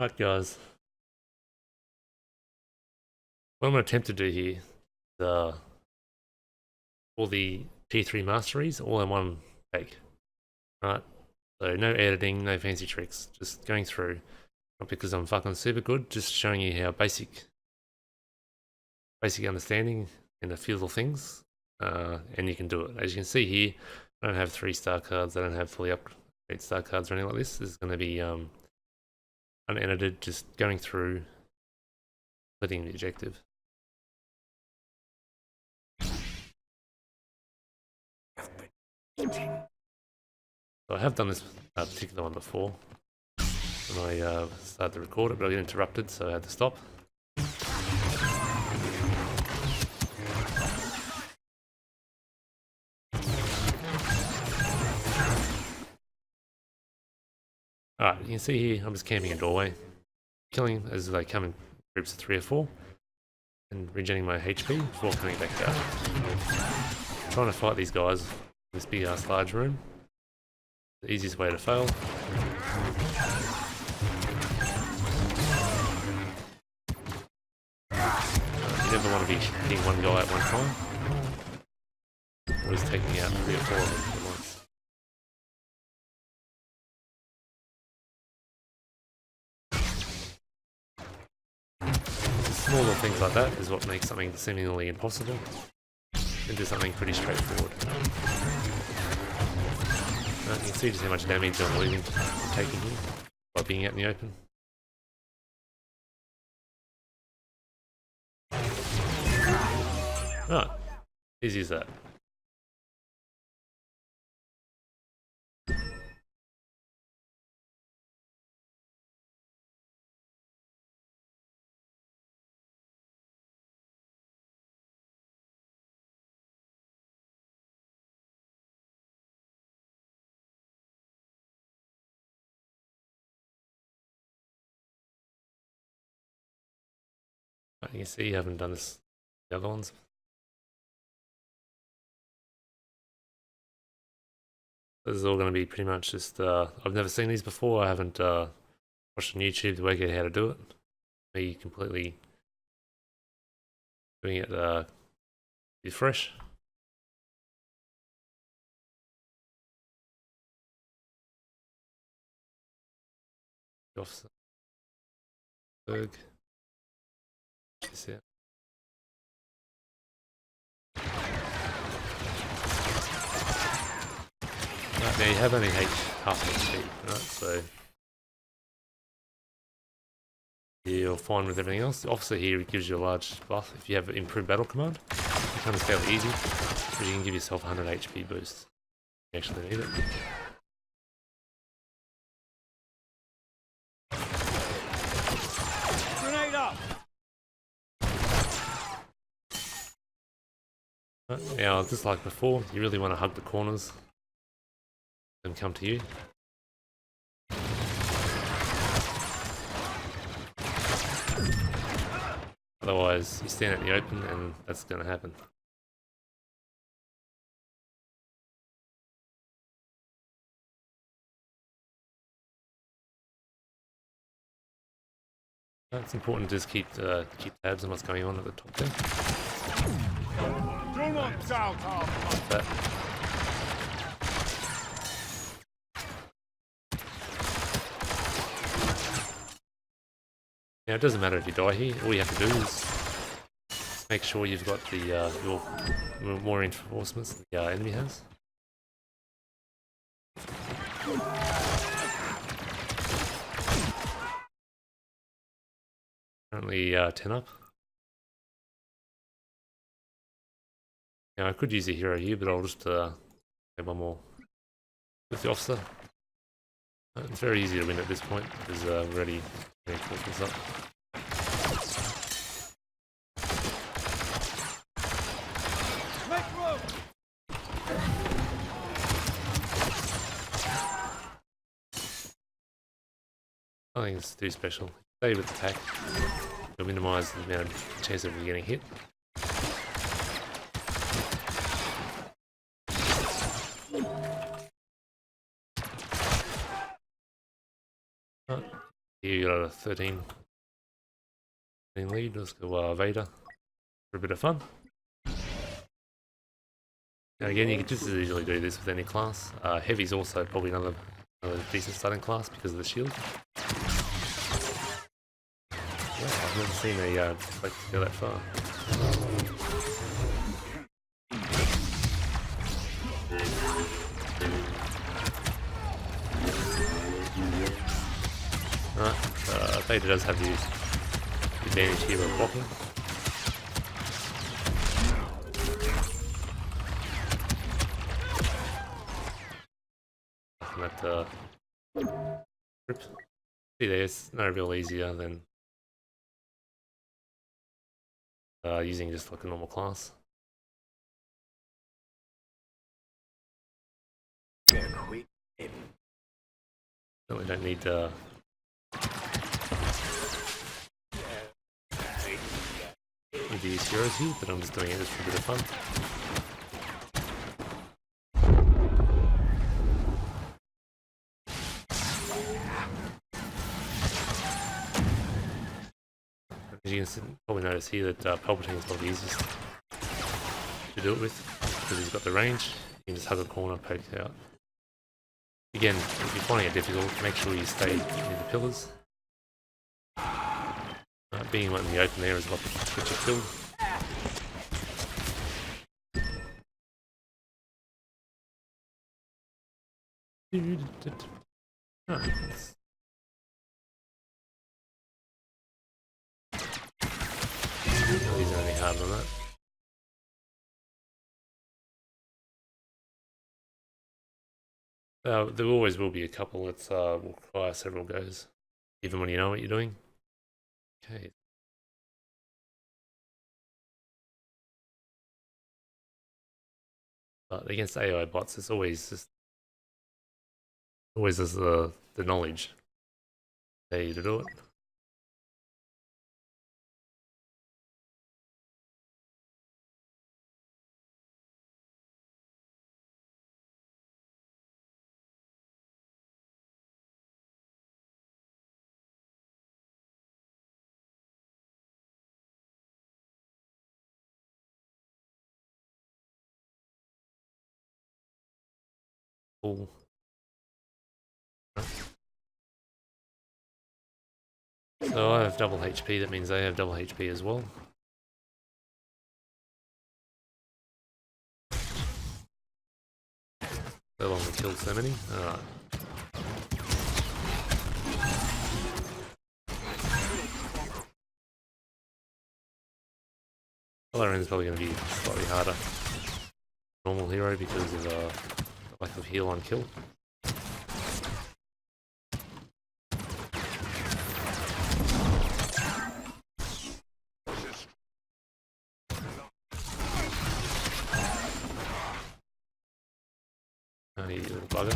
Right, guys. What I'm going to attempt to do here is all the T3 masteries all in one take. Right? So no editing, no fancy tricks, just going through. Not because I'm fucking super good, just showing you how basic understanding and a few little things, and you can do it. As you can see here, I don't have 3-star cards, I don't have fully up 8-star cards or anything like this. This is going to be unedited, just going through, completing the objective. So I have done this particular one before when I started to record it, but I got interrupted, so I had to stop. Alright, you can see here, I'm just camping a doorway, killing as they come in groups of 3 or 4, and regenerating my HP before coming back out. Trying to fight these guys in this big ass large room. The easiest way to fail. You never want to be hitting one guy at one time. Always taking out 3 or 4 of them at once. Small little things like that is what makes something seemingly impossible into something pretty straightforward. You can see just how much damage I'm taking here by being out in the open. Right, easy as that. You can see you haven't done this the other ones. This is all going to be pretty much just, I've never seen these before, I haven't watched on YouTube to work out how to do it. Me completely doing it fresh. Officer. Berg. This out. Right, now you have only half HP, right? So you're fine with everything else. The officer here gives you a large buff. If you have improved battle command, it becomes fairly easy, because you can give yourself 100 HP boost. You actually need it. Grenade up! Right, now, just like before, you really want to hug the corners and come to you. Otherwise, you stand out in the open and that's going to happen. It's important to just keep tabs on what's going on at the top there. Do not doubt our That. Now it doesn't matter if you die here. All you have to do is make sure you've got the your more reinforcements the enemy has. Currently 10 up. Now I could use a hero here, but I'll just have one more with the officer. It's very easy to win at this point because we're already reinforcements up. Nothing's too special. Stay with attack. You'll minimise the amount of chance of you getting hit. Here you got a 13 lead. Let's go Vader for a bit of fun. Now again, you can just as easily do this with any class. Heavy's also probably another decent starting class because of the shield. Yeah, I've never seen a like go that far. Alright, Vader does have the advantage here of blocking. That rip. See there, it's no real easier than using just like a normal class. Certainly don't need these heroes here, but I'm just doing it just for a bit of fun. As you can probably notice here that Palpatine is probably the easiest to do it with because he's got the range. You can just hug a corner, poke out. Again, if you're finding it difficult, make sure you stay near the pillars. Being out in the open there is what gets you killed. Oh, these are any harder than that. There always will be a couple that will require several goes, even when you know what you're doing. Okay. But against AI bots, it's always just the knowledge for you to do it. Cool. So I have double HP, that means they have double HP as well. So long we killed so many. Alright. Valorant's probably going to be slightly harder. Normal hero because of the lack of heal on kill. Oh, you little bugger.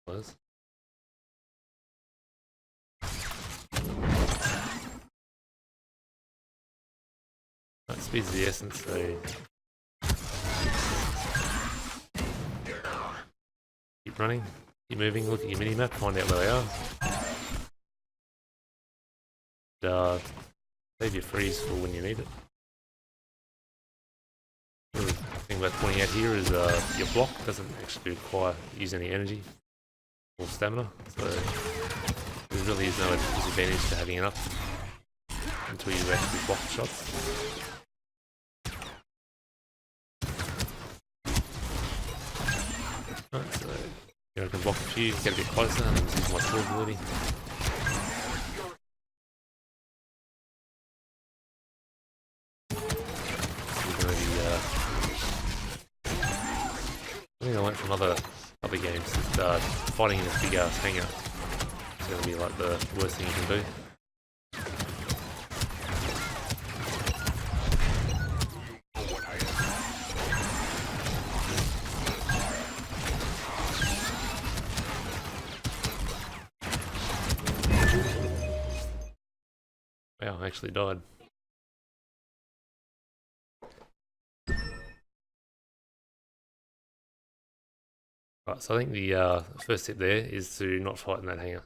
Was. That speed's the essence, so keep running, keep moving, look at your mini-map, find out where they are. And, save your freeze for when you need it. The thing about pointing out here is your block doesn't actually require use any energy or stamina, so there really is no disadvantage to having enough until you actually block shots. Right, so I can block a few, get a bit closer, and use my sword ability. I think I learned from other games that fighting in this big ass hangar is going to be like the worst thing you can do. Wow, I actually died. Right, so I think the first tip there is to not fight in that hangar.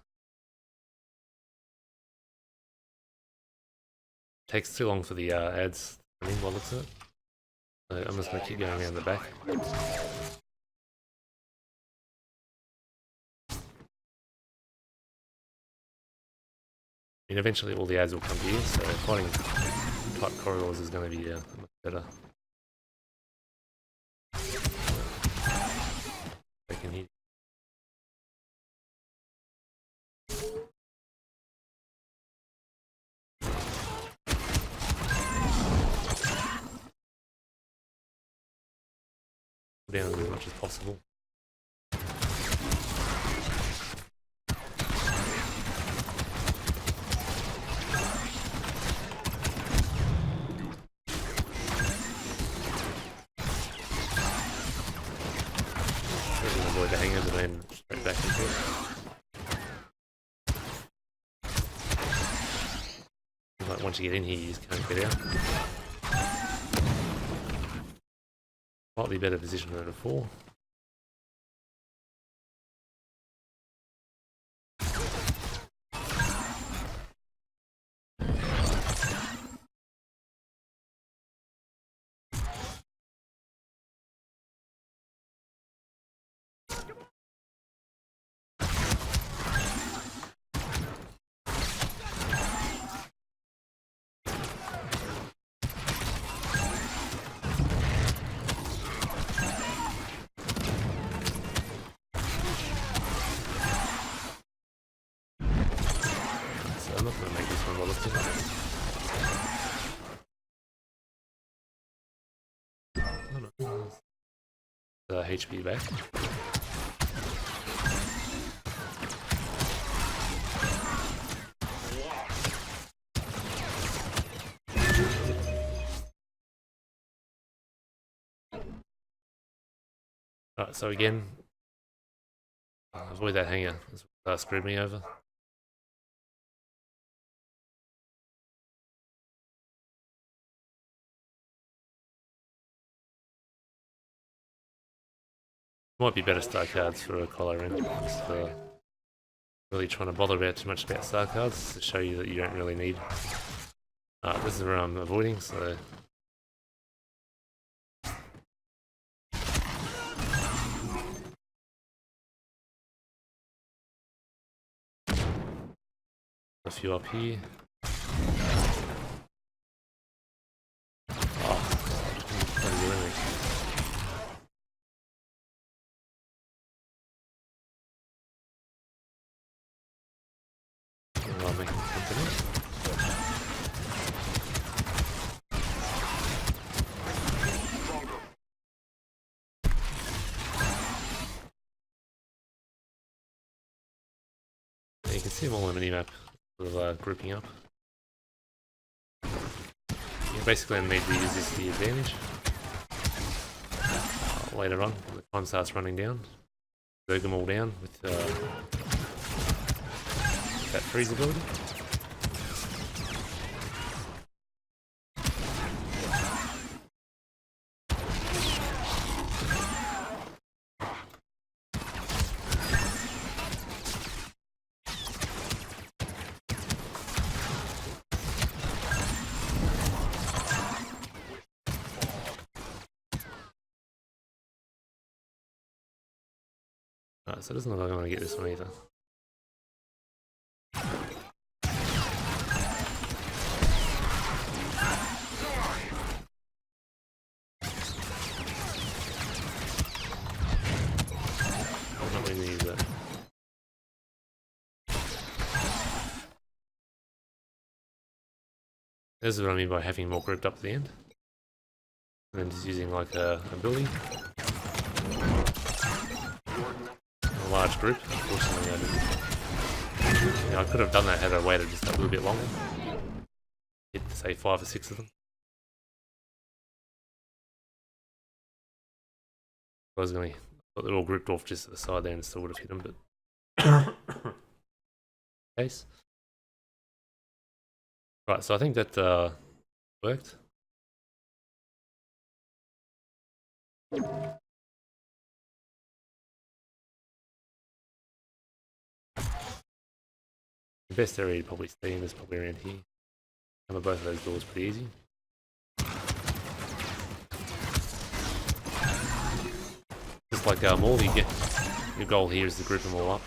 Takes too long for the ads to come in by the looks of it. So I'm just going to keep going around the back. And eventually all the ads will come here, so fighting tight corridors is going to be much better. They can hit. Down as much as possible. Avoid the hangers and then straight back into it. Like once you get in here, you just can't get out. Slightly better position than before. I'm not going to make this one while it's HP back. Alright, so again, avoid that hanger. That's screwed me over. Might be better star cards for a collar in. Just really trying to bother about too much about star cards to show you that you don't really need. This is where I'm avoiding, so. A few up here. You can see them all on the minimap, sort of grouping up. Yeah, basically, I need to use this to the advantage. Later on, when the time starts running down, berg them all down with that freeze ability. Alright, so it doesn't look like I'm going to get this one either. I'm not going to use that. This is what I mean by having more grouped up at the end. And then just using like a ability. A large group. Unfortunately, I didn't. You know, I could have done that had I waited just a little bit longer. Hit, say, 5 or 6 of them. I was going to. They're all grouped off just to the side there and still would have hit them, but. Case. Right, so I think that worked. The best area to probably stay in is probably around here. Cover both of those doors pretty easy. Just like all you get, your goal here is to group them all up.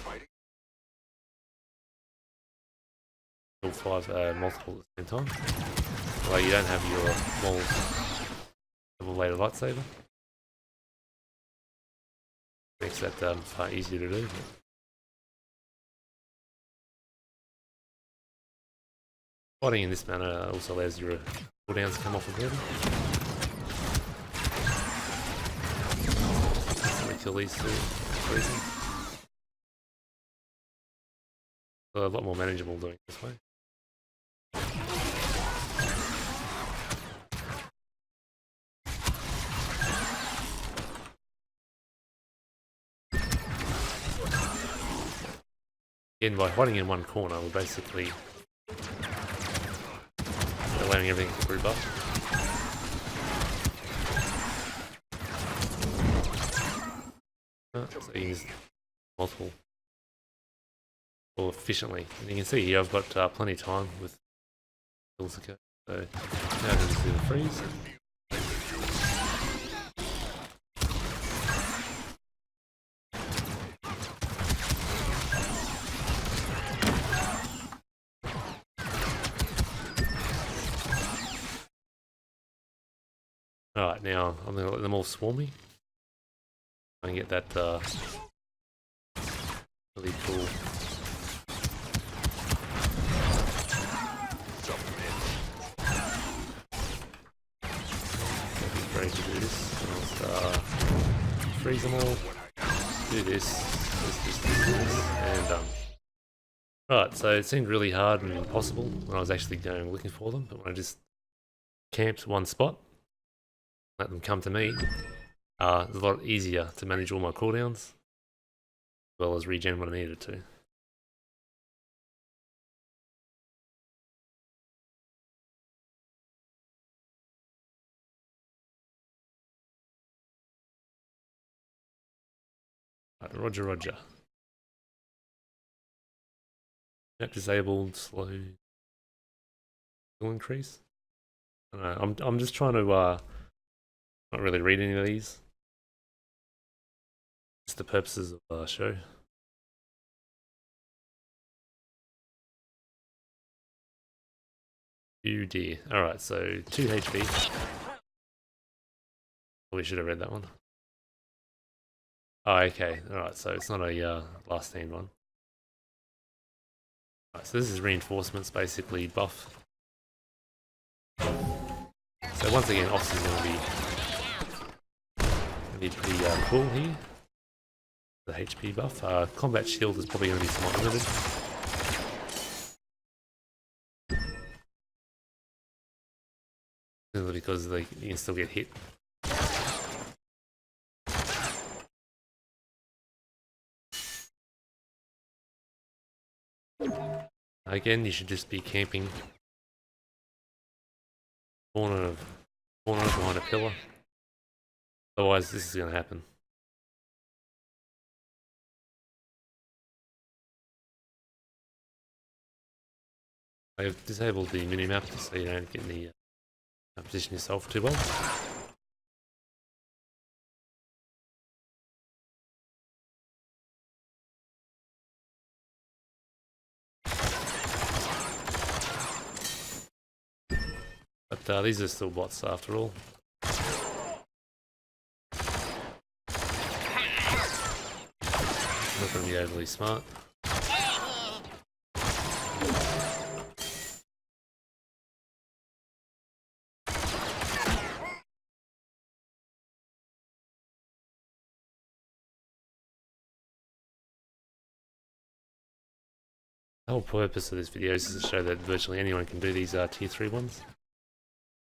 Kill 5 multiple at the same time. Well, you don't have your moles double bladed lightsaber. Makes that far easier to do. Fighting in this manner also allows your cooldowns to come off of early. Kill these two reasons. So a lot more manageable doing it this way. Again, by hiding in one corner, we're basically allowing everything to group up. So you use multiple more efficiently. And you can see here I've got plenty of time with kills to go. So now I can just do the freeze. Alright, now I'm going to let them all swarm me. Try and get that really cool ready to do this. I'll freeze them all. Do this, and done. Right, so it seemed really hard and impossible when I was actually going looking for them, but when I just camped one spot, let them come to me, it's a lot easier to manage all my cooldowns, as well as regen when I needed to. Right, roger, roger. Map disabled, slow. Will increase. I don't know, I'm just trying to not really read any of these. Just the purposes of the show. Oh dear. Alright, so 2 HP. We should have read that one. Oh, okay. Alright, so it's not a last stand one. Alright, so this is reinforcements, basically buff. So once again, Ops is going to be pretty cool here. The HP buff. Combat shield is probably going to be somewhat limited. Simply because you can still get hit. Again, you should just be camping corner behind a pillar. Otherwise, this is going to happen. I've disabled the minimap so you don't get in the position yourself too well. But these are still bots after all. Not going to be overly smart. The whole purpose of this video is to show that virtually anyone can do these tier 3 ones.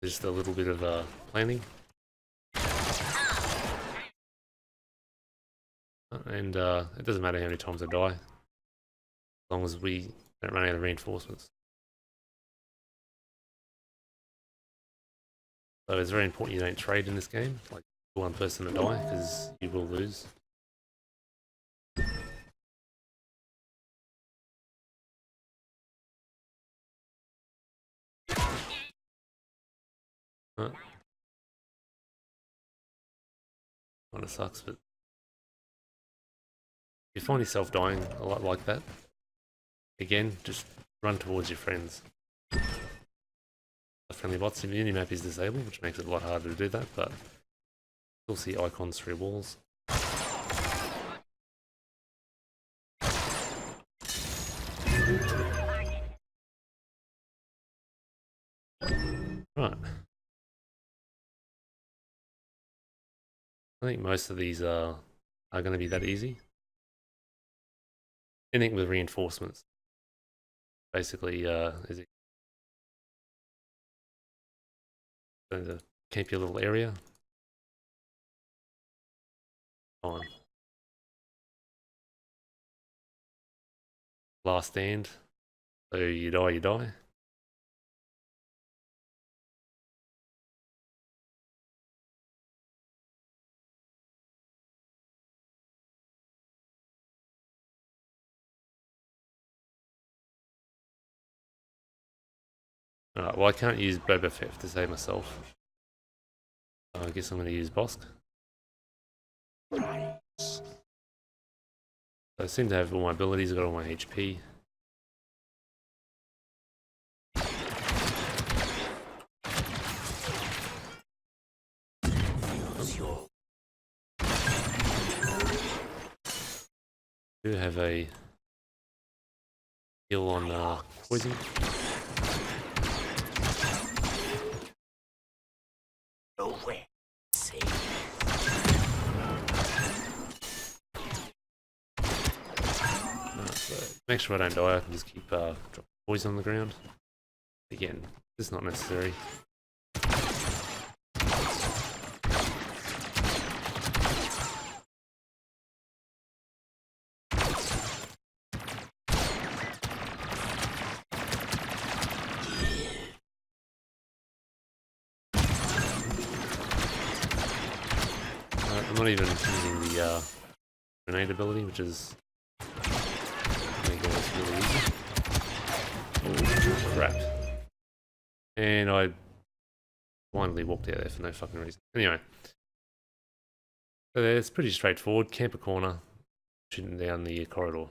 Just a little bit of planning. And it doesn't matter how many times I die, as long as we don't run out of reinforcements. So it's very important you don't trade in this game, like one person to die, because you will lose. Kind of sucks, but if you find yourself dying a lot like that, again, just run towards your friends. The friendly bots, the minimap is disabled, which makes it a lot harder to do that, but you'll see icons through walls. Right. I think most of these are going to be that easy. Anything with reinforcements. Basically, is it going to keep your little area? Fine. Last stand. So you die, you die. Alright, well I can't use Boba Fett to save myself. So I guess I'm going to use Bosk. So I seem to have all my abilities, I've got all my HP. I do have a heal on poison. So make sure I don't die, I can just keep dropping poison on the ground. Again, it's not necessary. I'm not even using the grenade ability, which is making this really easy. Oh, crap. And I blindly walked out there for no fucking reason. Anyway. So it's pretty straightforward. Camp a corner, shooting down the corridor.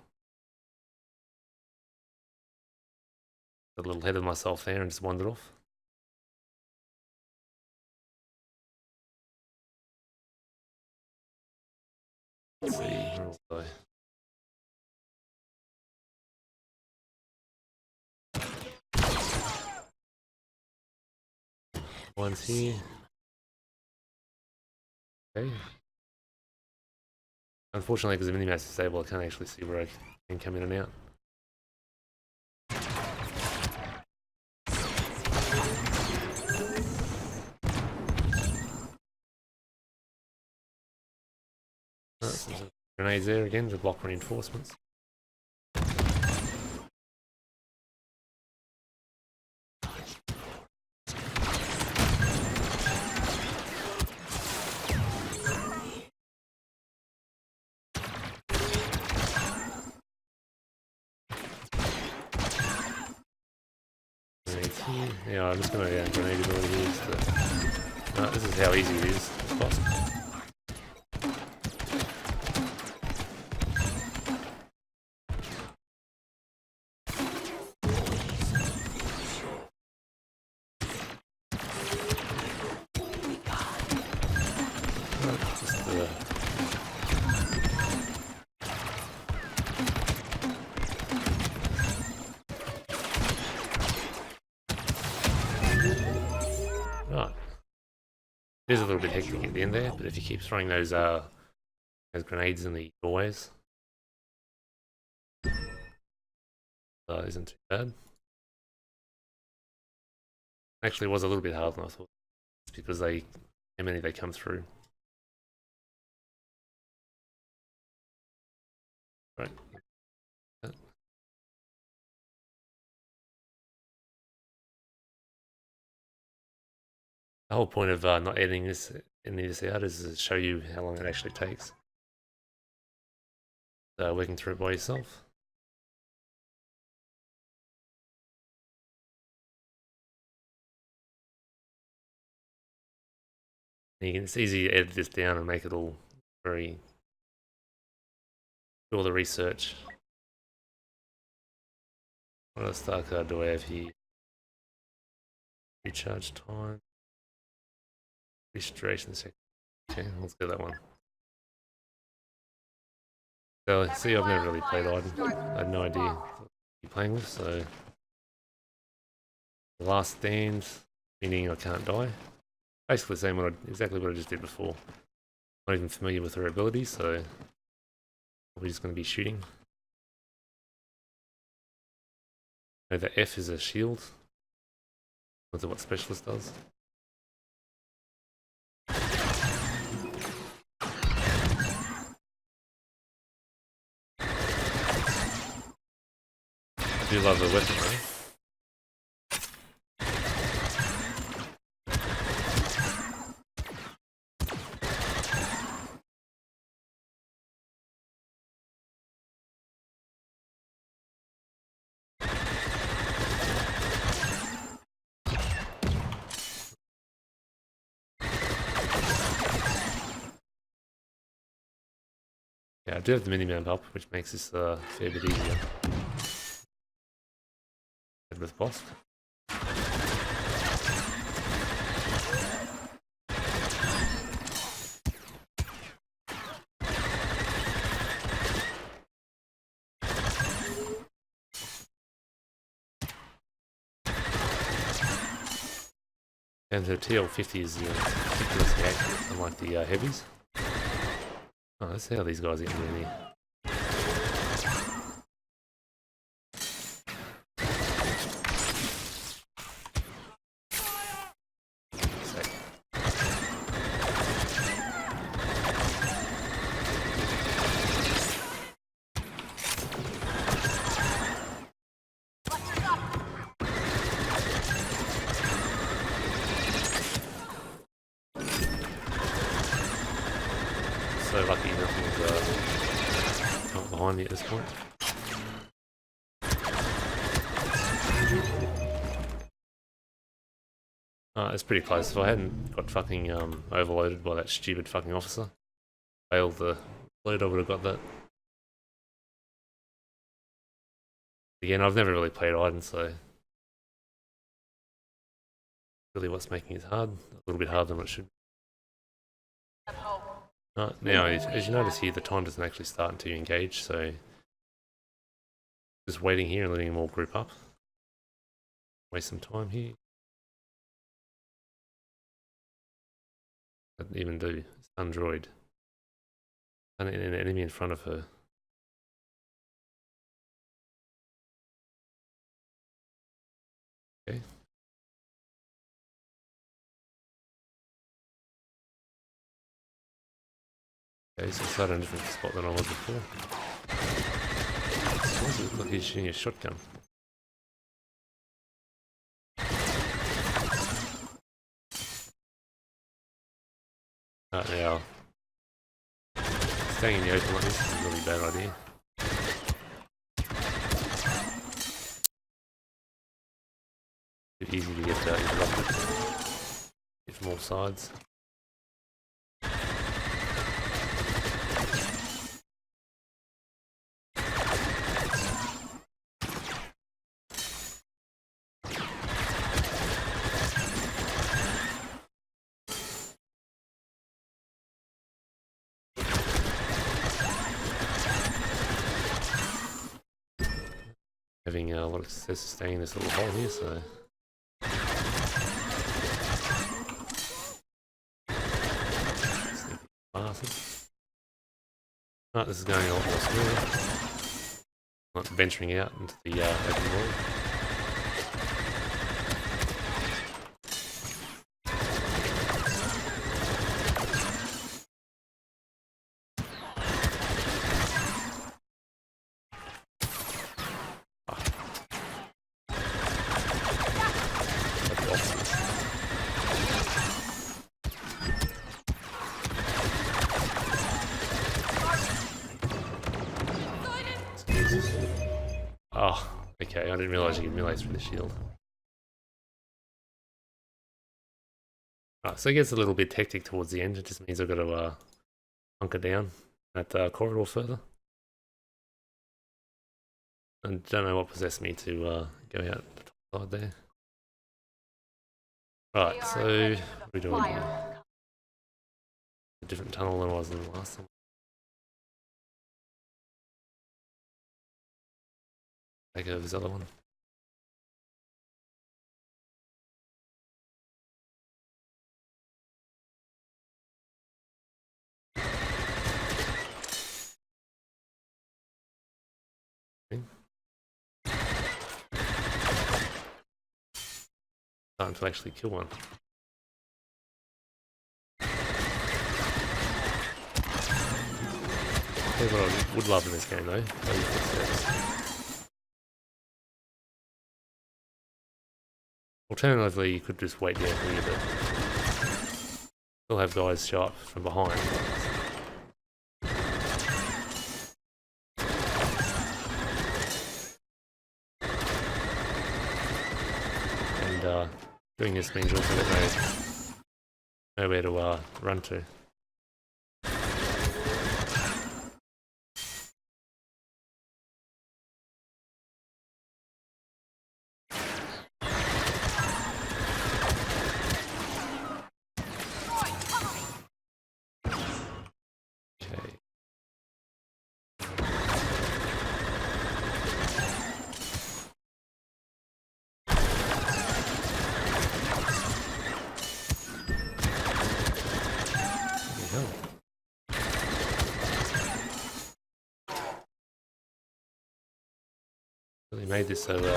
A little ahead of myself there and just wandered off. Let's see, where was I? One's here. Okay. Unfortunately, because the minimap's disabled, I can't actually see where I can come in and out. Grenades there again to block reinforcements. Grenades here. Yeah, I'm just going to grenade ability here. This is how easy it is. It's possible. It is a little bit hectic at the end there, but if you keep throwing those grenades in the doorways, isn't too bad. Actually, it was a little bit harder than I thought. It's because how many they come through. Right. The whole point of not editing any of this out is to show you how long it actually takes. Working through it by yourself. It's easy to edit this down and make it all very... do all the research. What other star card do I have here? Recharge time. Restoration second. Okay, let's do that one. So, see, I've never really played Iden. I had no idea what you're playing with, so... The last stand, meaning I can't die. Basically saying exactly what I just did before. Not even familiar with her ability, so... we're just going to be shooting. No, the F is a shield. That's what Specialist does. I do love the weapon though. Yeah, I do have the mini-map up, which makes this a fair bit easier. Head with boss. And the TL50 is ridiculously accurate, unlike the heavies. Oh, let's see how these guys get in here. So lucky nothing's not behind me at this point. It's pretty close. If I hadn't got fucking overloaded by that stupid fucking officer, failed the load, I would have got that. Again, I've never really played Iden, so really what's making it hard. A little bit harder than it should. Now, as you notice here, the time doesn't actually start until you engage, so just waiting here and letting them all group up. Waste some time here. Doesn't even do. Stun droid. Stun an enemy in front of her. Okay. Okay, so it's in a different spot than I was before. Why does it look like he's shooting a shotgun? Now, staying in the open like this is a really bad idea. It's easy to get interrupted from all sides. Having a lot of success staying in this little hole here, so... Right, this is going a lot more smooth. Not venturing out into the open world. Okay, I didn't realise you could melee through the shield. Alright, so it gets a little bit hectic towards the end. It just means I've got to hunker down that corridor further. I don't know what possessed me to go out the top side there. Right, so what are we doing here? A different tunnel than I was in the last time. Take over this other one. Time to actually kill one. Here's what I would love in this game though. Alternatively, you could just wait there for you, but still have guys show up from behind. And doing this means also that nowhere to run to. Really made this so getting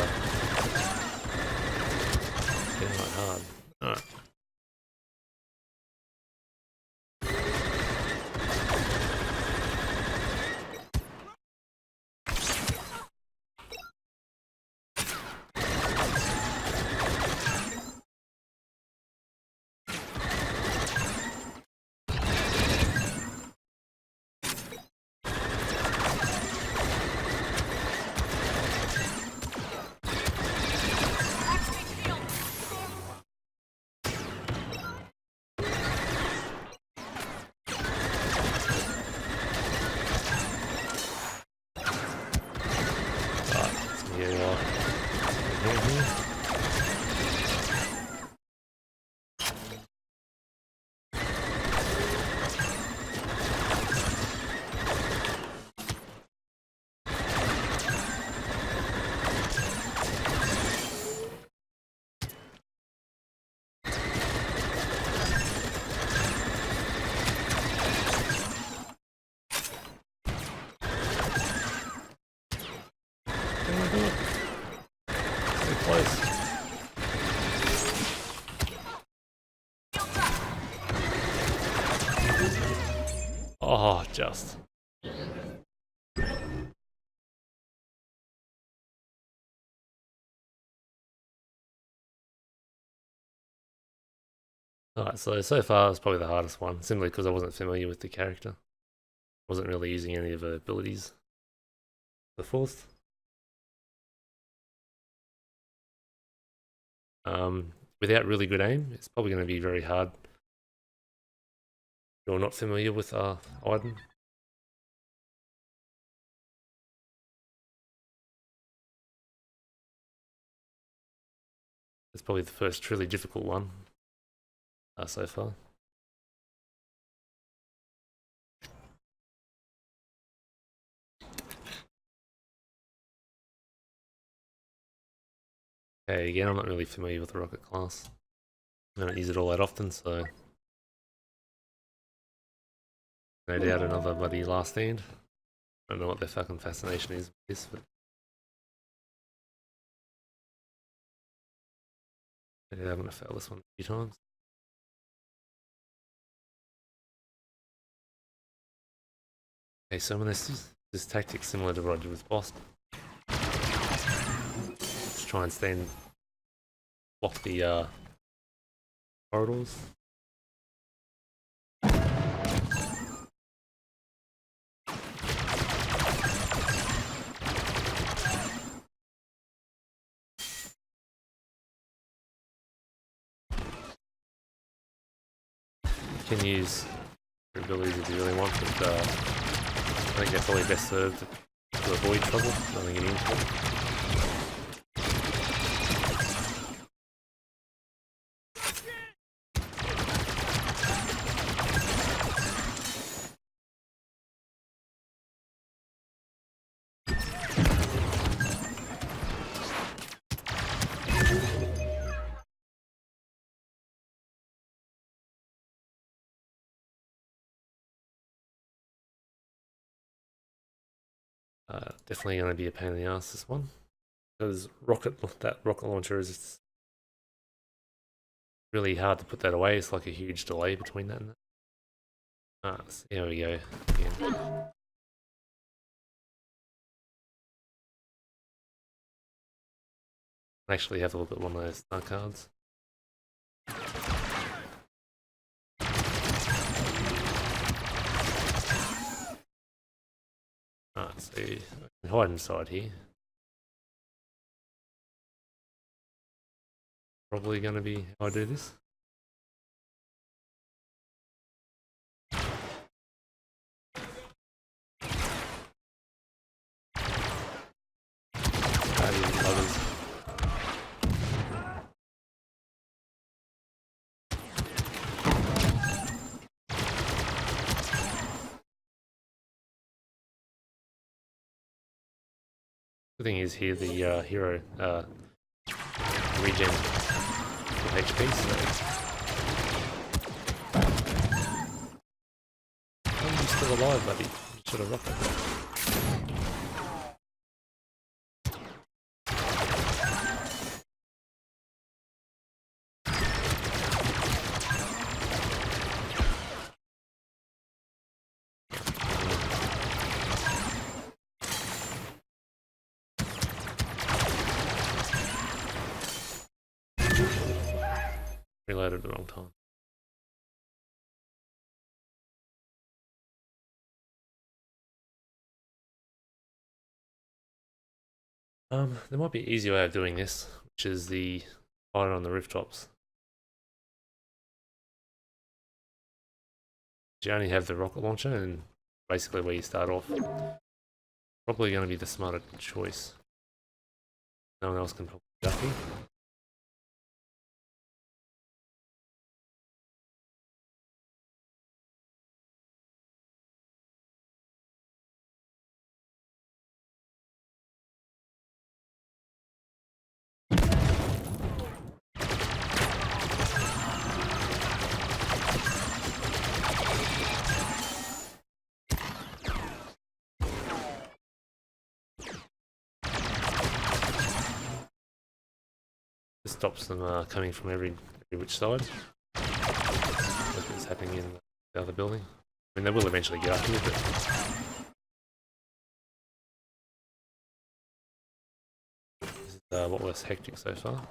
like hard. Alright. Oh, just. Alright, so far it's probably the hardest one, simply because I wasn't familiar with the character. Wasn't really using any of her abilities. The fourth. Without really good aim, it's probably going to be very hard. If you're not familiar with Iden. It's probably the first truly difficult one so far. Okay, again, I'm not really familiar with the rocket class. I don't use it all that often, so no doubt another bloody last stand. I don't know what their fucking fascination is with this, but maybe I'm gonna fail this one a few times. Okay, so I'm gonna use this tactic similar to what I did with boss. Just try and block the corridors. can use your abilities if you really want, but I think they're probably best served to avoid trouble rather than getting into it. Definitely going to be a pain in the ass, this one, because that rocket launcher is really hard to put that away. It's like a huge delay between that and that. So here we go again. I actually have to look at one of those star cards. Alright, so I can hide inside here. Probably going to be how I do this. The thing is here, the hero regen with HP, so... How are you still alive, buddy? You should have rocked it. Reloaded at the wrong time. There might be an easier way of doing this, which is the fire on the rooftops. You only have the rocket launcher, and basically where you start off. Probably going to be the smarter choice. No one else can probably ducky. This stops them coming from every which side. Like it's happening in the other building. I mean, they will eventually get up here, but... This is a lot less hectic so far.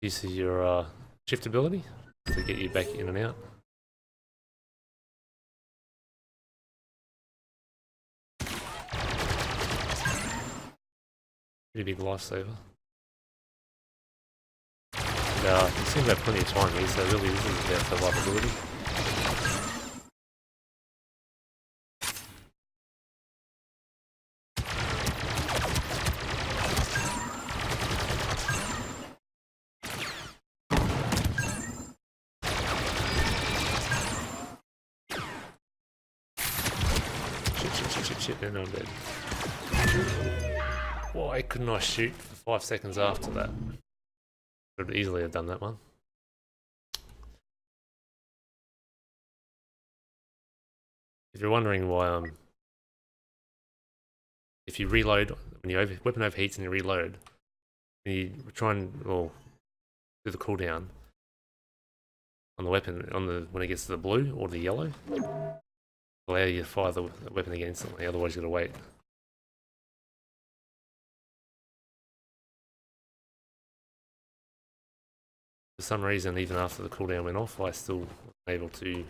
This is your shift ability to get you back in and out. Pretty big lifesaver. And, you seem to have plenty of time here, so really this is about survivability. Shit, then I'm dead. Why couldn't I shoot for 5 seconds after that? Could easily have done that one. If you're wondering why if you reload, when your weapon overheats and you reload, and you try and do the cooldown on the weapon when it gets to the blue or the yellow, allow you to fire the weapon again instantly, otherwise you gotta wait. For some reason, even after the cooldown went off, I still was able to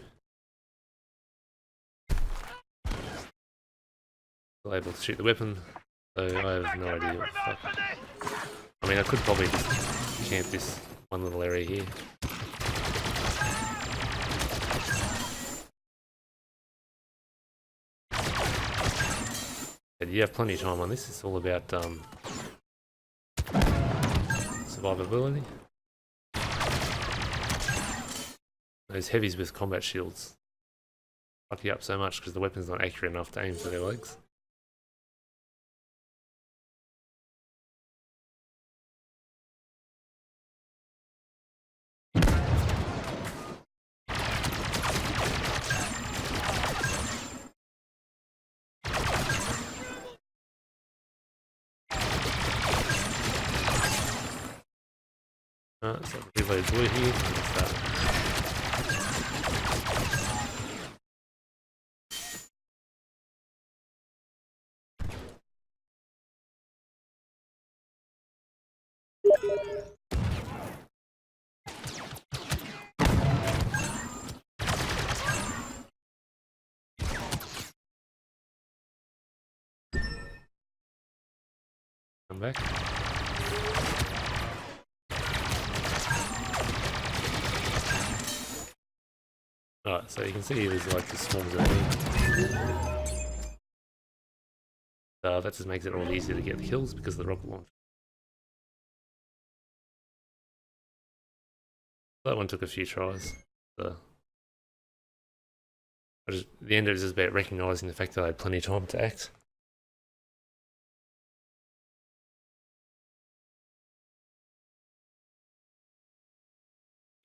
shoot the weapon. So I have no idea what the fuck. I mean, I could probably just camp this one little area here. But you have plenty of time on this. It's all about survivability. Those heavies with combat shields fuck you up so much because the weapon's not accurate enough to aim for their legs. Alright, so reload blue here. Come back. Alright, so you can see there's like the swarms of enemies. That just makes it all easier to get the kills because of the rocket launch. That one took a few tries. So the end of it is just about recognising the fact that I had plenty of time to act.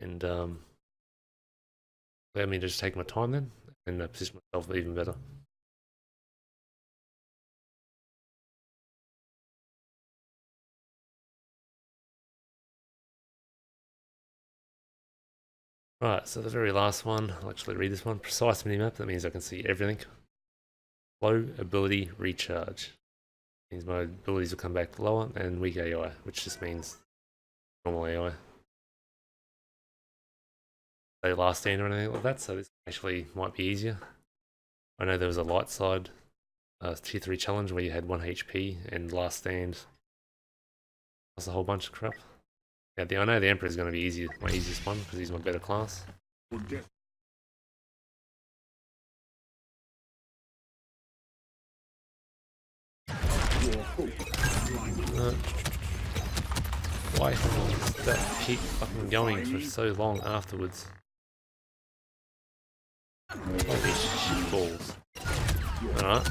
And let me just take my time then and position myself even better. Right, so the very last one, I'll actually read this one. Precise minimap, that means I can see everything. Low ability recharge. Means my abilities will come back lower, and weak AI, which just means normal AI. Say last stand or anything like that, so this actually might be easier. I know there was a light side tier 3 challenge where you had 1 HP and last stand plus a whole bunch of crap. Yeah, I know the Emperor is going to be easier, my easiest one because he's my better class. Why does that keep fucking going for so long afterwards? Holy shit balls. Alright.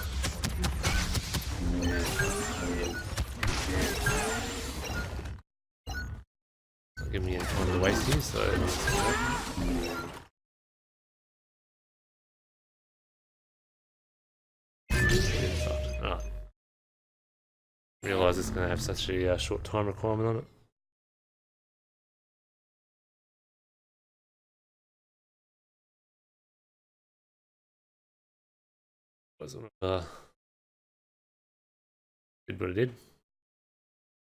Give me a time to waste here, so ah. Realise it's going to have such a short time requirement on it. Wasn't did what it did.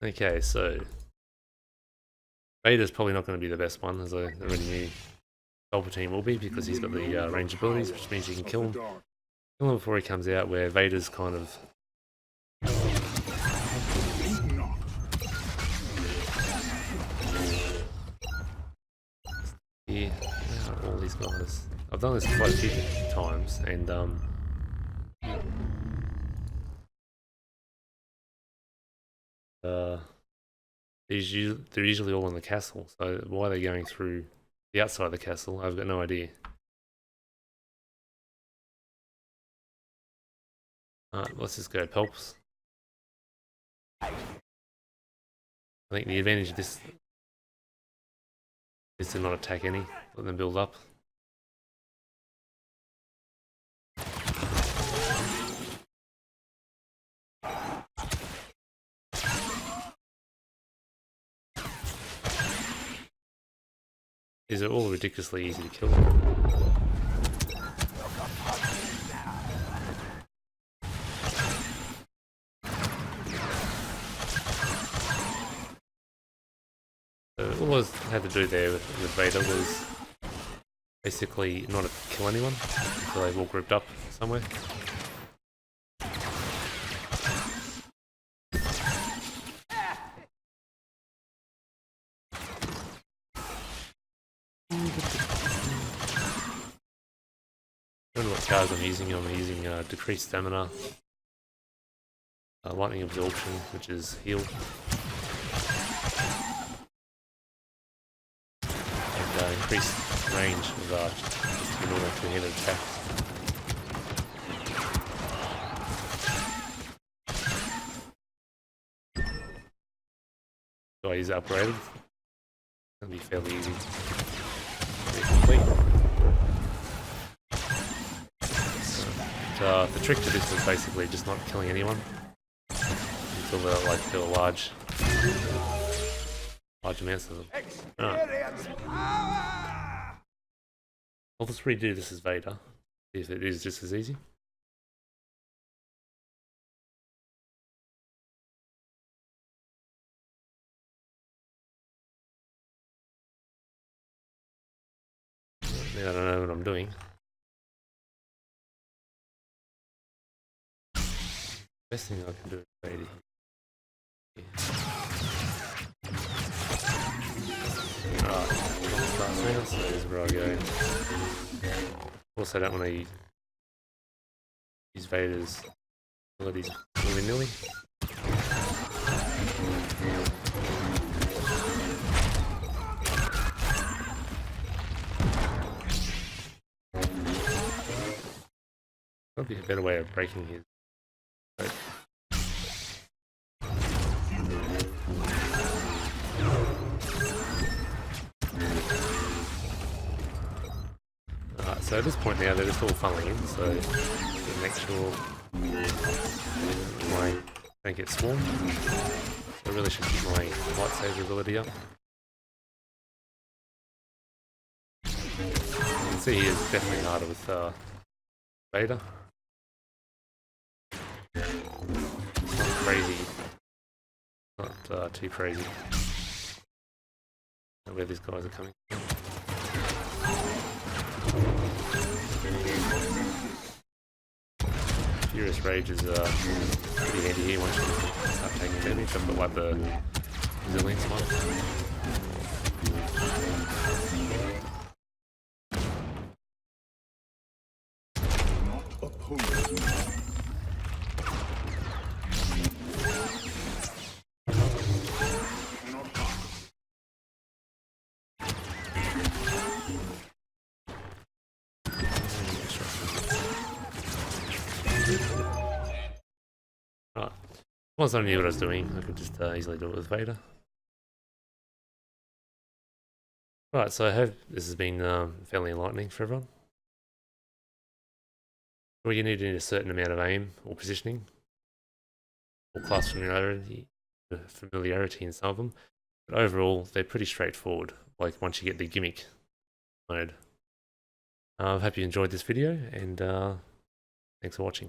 Okay, so Vader's probably not going to be the best one, as I already knew Palpatine will be, because he's got the range abilities, which means you can kill him before he comes out, where Vader's kind of yeah, all these guys. I've done this quite a few times, and they're usually all in the castle, so why they're going through the outside of the castle, I've got no idea. Alright, let's just go Pelps. I think the advantage of this is to not attack any, let them build up. These are all ridiculously easy to kill. So all I had to do there with Vader was basically not kill anyone until they've all grouped up somewhere. I don't know what cards I'm using. I'm using decreased stamina, lightning absorption, which is heal, and increased range of just normal two-handed attacks. So I use upgraded. It's gonna be fairly easy to complete. The trick to this is basically just not killing anyone until they're like do a large amounts of them. I'll just redo this as Vader, see if it is just as easy. Now I don't know what I'm doing. Best thing I can do is Vader here. Alright, so this is where I go. Also, I don't want to use Vader's abilities willy-nilly. Probably a better way of breaking his code. Alright, so at this point now they're just all funneling in, so just make sure my don't get swarmed. So I really should keep my lightsaber ability up. You can see he is definitely harder with Vader. Not crazy. Not too crazy. Not where these guys are coming from. Furious Rage is pretty handy here once you start taking damage. I've got like the resilience one. Right. Once I knew what I was doing, I could just easily do it with Vader. Right, so I hope this has been fairly enlightening for everyone. Well, you need a certain amount of aim or positioning, or class familiarity in some of them, but overall they're pretty straightforward, like once you get the gimmick mode. I hope you enjoyed this video, and thanks for watching.